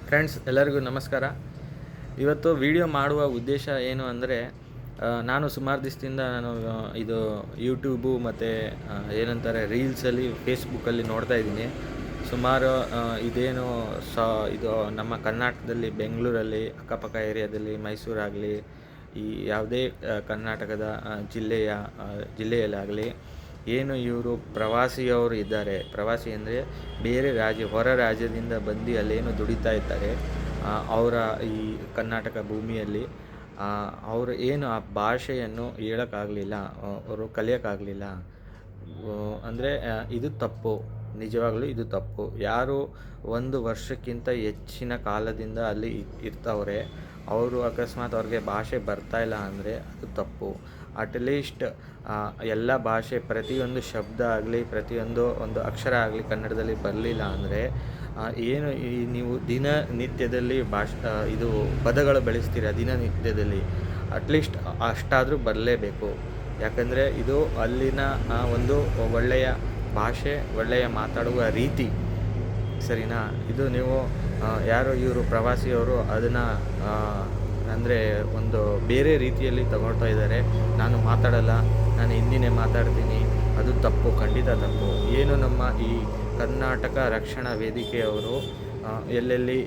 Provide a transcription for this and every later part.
Friends ಎಲ್ಲರಿಗೂ ನಮಸ್ಕಾರ. ಇವತ್ತು ವಿಡಿಯೋ ಮಾಡುವ ಉದ್ದೇಶ ಏನು ಅಂದರೆ, ನಾನು ಸುಮಾರು ದಿವಸದಿಂದ ಇದು ಯೂಟ್ಯೂಬು ಮತ್ತು ಏನಂತಾರೆ ರೀಲ್ಸಲ್ಲಿ ಫೇಸ್ಬುಕ್ಕಲ್ಲಿ ನೋಡ್ತಾ ಇದ್ದೀನಿ. ಸುಮಾರು ಇದೇನು ಇದು ನಮ್ಮ ಕರ್ನಾಟಕದಲ್ಲಿ ಬೆಂಗಳೂರಲ್ಲಿ ಅಕ್ಕಪಕ್ಕ ಏರಿಯಾದಲ್ಲಿ ಮೈಸೂರಾಗಲಿ ಈ ಯಾವುದೇ ಕರ್ನಾಟಕದ ಜಿಲ್ಲೆಯಲ್ಲಾಗಲಿ ಏನು ಇವರು ಪ್ರವಾಸಿಯವರು ಇದ್ದಾರೆ. ಪ್ರವಾಸಿ ಅಂದರೆ ಬೇರೆ ಹೊರ ರಾಜ್ಯದಿಂದ ಬಂದು ಅಲ್ಲೇನು ದುಡಿತಾ ಇದ್ದಾರೆ ಅವರ ಈ ಕರ್ನಾಟಕ ಭೂಮಿಯಲ್ಲಿ ಅವರು ಏನು ಆ ಭಾಷೆಯನ್ನು ಹೇಳೋಕ್ಕಾಗಲಿಲ್ಲ, ಅವರು ಕಲಿಯೋಕ್ಕಾಗಲಿಲ್ಲ ಅಂದರೆ ಇದು ತಪ್ಪು. ನಿಜವಾಗಲೂ ಇದು ತಪ್ಪು. ಯಾರು 1 ವರ್ಷಕ್ಕಿಂತ ಹೆಚ್ಚಿನ ಕಾಲದಿಂದ ಅಲ್ಲಿ ಇರ್ತವ್ರೆ, ಅವರು ಅಕಸ್ಮಾತ್ ಅವ್ರಿಗೆ ಭಾಷೆ ಬರ್ತಾಯಿಲ್ಲ ಅಂದರೆ ಅದು ತಪ್ಪು. ಅಟ್ಲೀಸ್ಟ್ ಎಲ್ಲ ಭಾಷೆ ಪ್ರತಿಯೊಂದು ಶಬ್ದ ಆಗಲಿ ಪ್ರತಿಯೊಂದು ಅಕ್ಷರ ಆಗಲಿ ಕನ್ನಡದಲ್ಲಿ ಬರಲಿಲ್ಲ ಅಂದರೆ ಏನು ನೀವು ದಿನನಿತ್ಯದಲ್ಲಿ ಇದು ಪದಗಳು ಬೆಳೆಸ್ತೀರ ದಿನನಿತ್ಯದಲ್ಲಿ, ಅಟ್ಲೀಸ್ಟ್ ಅಷ್ಟಾದರೂ ಬರಲೇಬೇಕು. ಯಾಕಂದರೆ ಇದು ಅಲ್ಲಿನ ಒಂದು ಒಳ್ಳೆಯ ಭಾಷೆ, ಒಳ್ಳೆಯ ಮಾತಾಡುವ ರೀತಿ, ಸರಿನಾ? ಇದು ನೀವು ಇವರು ಪ್ರವಾಸಿಯವರು ಅದನ್ನು ಅಂದರೆ ಒಂದು ಬೇರೆ ರೀತಿಯಲ್ಲಿ ತಗೊಳ್ತಾ ಇದ್ದಾರೆ. ನಾನು ಮಾತಾಡಲ್ಲ, ನಾನು ಹಿಂದಿನೇ ಮಾತಾಡ್ತೀನಿ, ಅದು ತಪ್ಪು, ಖಂಡಿತ ತಪ್ಪು. ಏನು ನಮ್ಮ ಈ ಕರ್ನಾಟಕ ರಕ್ಷಣಾ ವೇದಿಕೆಯವರು ಎಲ್ಲೆಲ್ಲಿ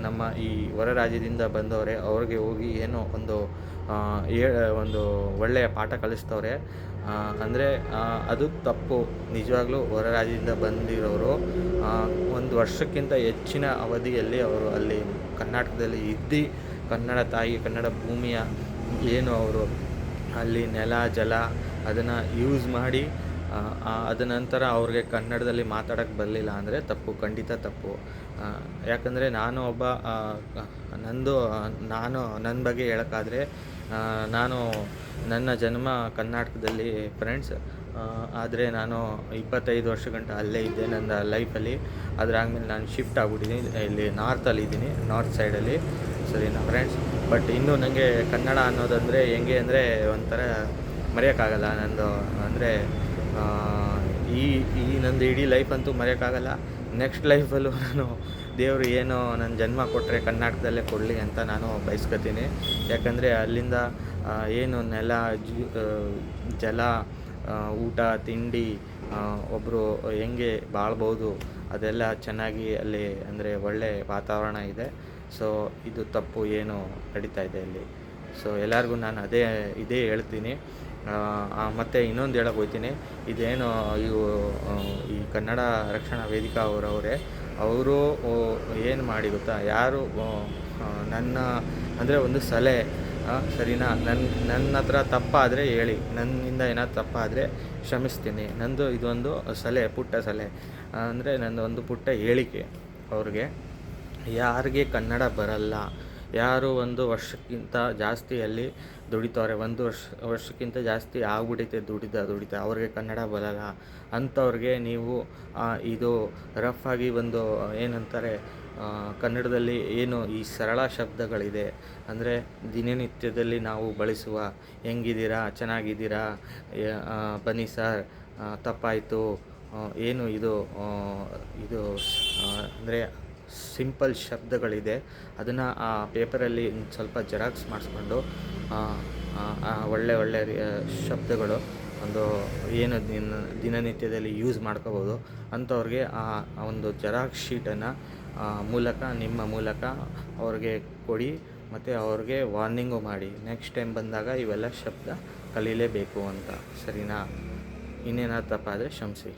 ನಮ್ಮ ಈ ಹೊರ ರಾಜ್ಯದಿಂದ ಬಂದವರೆ ಅವ್ರಿಗೆ ಹೋಗಿ ಏನೋ ಒಂದು ಒಳ್ಳೆಯ ಪಾಠ ಕಲಿಸ್ತವ್ರೆ ಅಂದರೆ ಅದು ತಪ್ಪು. ನಿಜವಾಗ್ಲೂ ಹೊರ ರಾಜ್ಯದಿಂದ ಬಂದಿರೋರು 1 ವರ್ಷಕ್ಕಿಂತ ಹೆಚ್ಚಿನ ಅವಧಿಯಲ್ಲಿ ಅವರು ಅಲ್ಲಿ ಕರ್ನಾಟಕದಲ್ಲಿ ಇದ್ದು ಕನ್ನಡ ತಾಯಿ, ಕನ್ನಡ ಭೂಮಿಯ ಏನು ಅವರು ಅಲ್ಲಿ ನೆಲ ಜಲ ಅದನ್ನು ಯೂಸ್ ಮಾಡಿ ಅದ ನಂತರ ಅವ್ರಿಗೆ ಕನ್ನಡದಲ್ಲಿ ಮಾತಾಡೋಕ್ಕೆ ಬರಲಿಲ್ಲ ಅಂದರೆ ತಪ್ಪು, ಖಂಡಿತ ತಪ್ಪು. ಯಾಕಂದರೆ ನಾನು ನನ್ನ ಬಗ್ಗೆ ಹೇಳೋಕ್ಕಾದ್ರೆ, ನನ್ನ ಜನ್ಮ ಕರ್ನಾಟಕದಲ್ಲಿ ಫ್ರೆಂಡ್ಸ್. ಆದರೆ ನಾನು 25 ವರ್ಷ ಗಂಟ ಅಲ್ಲೇ ಇದ್ದೆ ನನ್ನ ಲೈಫಲ್ಲಿ. ಅದಾದಮೇಲೆ ನಾನು ಶಿಫ್ಟ್ ಆಗ್ಬಿಟ್ಟಿದ್ದೀನಿ, ಇಲ್ಲಿ ನಾರ್ತಲ್ಲಿದ್ದೀನಿ, ನಾರ್ತ್ ಸೈಡಲ್ಲಿ, ಸರಿನಾ ಫ್ರೆಂಡ್ಸ್? ಬಟ್ ಇನ್ನೂ ನನಗೆ ಕನ್ನಡ ಅನ್ನೋದಂದರೆ ಹೆಂಗೆ ಅಂದರೆ ಒಂಥರ ಮರೆಯೋಕ್ಕಾಗಲ್ಲ. ನಂದು ಅಂದರೆ ಈ ನಂದು ಇಡೀ ಲೈಫ್ ಅಂತೂ ಮರೆಯೋಕ್ಕಾಗಲ್ಲ. ನೆಕ್ಸ್ಟ್ ಲೈಫಲ್ಲೂ ನಾನು ದೇವರು ಏನೋ ನನ್ನ ಜನ್ಮ ಕೊಟ್ಟರೆ ಕರ್ನಾಟಕದಲ್ಲೇ ಕೊಡಲಿ ಅಂತ ನಾನು ಬಯಸ್ಕೊತೀನಿ. ಯಾಕಂದರೆ ಅಲ್ಲಿಂದ ಏನು ನೆಲ ಜಲ, ಊಟ ತಿಂಡಿ, ಒಬ್ಬರು ಹೆಂಗೆ ಬಾಳ್ಬೋದು ಅದೆಲ್ಲ ಚೆನ್ನಾಗಿ ಅಲ್ಲಿ ಅಂದರೆ ಒಳ್ಳೆ ವಾತಾವರಣ ಇದೆ. ಸೊ ಇದು ತಪ್ಪು ಏನು ನಡೀತಾ ಇದೆ ಅಲ್ಲಿ. ಸೊ ಎಲ್ಲರಿಗೂ ನಾನು ಇದೇ ಹೇಳ್ತೀನಿ. ಮತ್ತು ಇನ್ನೊಂದು ಹೇಳಕ್ಕೆ ಹೋಗ್ತೀನಿ, ಇದೇನು ಈ ಕನ್ನಡ ರಕ್ಷಣಾ ವೇದಿಕಾ ಅವರು ಏನು ಮಾಡಿ ಗೊತ್ತಾ, ಯಾರು ನನ್ನ ಅಂದರೆ ಒಂದು ಸಲಹೆ, ಸರಿನಾ? ನನ್ನ ಹತ್ರ ತಪ್ಪಾದರೆ ಹೇಳಿ, ನನ್ನಿಂದ ಏನಾದ್ರು ತಪ್ಪಾದರೆ ಕ್ಷಮಿಸ್ತೀನಿ. ನಂದು ಇದೊಂದು ಸಲಹೆ, ಪುಟ್ಟ ಸಲಹೆ ಅಂದರೆ ನಂದು ಒಂದು ಪುಟ್ಟ ಹೇಳಿಕೆ ಅವ್ರಿಗೆ. ಯಾರಿಗೆ ಕನ್ನಡ ಬರಲ್ಲ, ಯಾರು 1 ವರ್ಷಕ್ಕಿಂತ ಜಾಸ್ತಿ ಅಲ್ಲಿ ದುಡಿತವ್ರೆ, 1 ವರ್ಷಕ್ಕಿಂತ ಜಾಸ್ತಿ ಆಗ್ಬಿಟ್ಟೈತೆ ದುಡಿತಾ ಅವ್ರಿಗೆ ಕನ್ನಡ ಬರಲ್ಲ ಅಂಥವ್ರಿಗೆ ನೀವು ಇದು ರಫ್ ಆಗಿ ಏನಂತಾರೆ ಕನ್ನಡದಲ್ಲಿ ಏನು ಈ ಸರಳ ಶಬ್ದಗಳಿದೆ ಅಂದರೆ ದಿನನಿತ್ಯದಲ್ಲಿ ನಾವು ಬಳಸುವ ಹೆಂಗಿದ್ದೀರಾ, ಚೆನ್ನಾಗಿದ್ದೀರಾ, ಬನ್ನಿ ಸರ್, ತಪ್ಪಾಯಿತು, ಏನು ಇದು ಅಂದರೆ ಸಿಂಪಲ್ ಶಬ್ದಗಳಿದೆ, ಅದನ್ನು ಆ ಪೇಪರಲ್ಲಿ ಸ್ವಲ್ಪ ಜೆರಾಕ್ಸ್ ಮಾಡಿಸ್ಕೊಂಡು ಒಳ್ಳೆ ಶಬ್ದಗಳು ಏನು ದಿನನಿತ್ಯದಲ್ಲಿ ಯೂಸ್ ಮಾಡ್ಕೋಬೋದು ಅಂಥವ್ರಿಗೆ ಆ ಒಂದು ಜೆರಾಕ್ಸ್ ಶೀಟನ್ನು ನಿಮ್ಮ ಮೂಲಕ ಅವ್ರಿಗೆ ಕೊಡಿ. ಮತ್ತು ಅವ್ರಿಗೆ ವಾರ್ನಿಂಗು ಮಾಡಿ, ನೆಕ್ಸ್ಟ್ ಟೈಮ್ ಬಂದಾಗ ಇವೆಲ್ಲ ಶಬ್ದ ಕಲೀಲೇಬೇಕು ಅಂತ, ಸರಿನಾ? ಇನ್ನೇನಾದ್ರು ತಪ್ಪಾದರೆ ಕ್ಷಮಿಸಿ.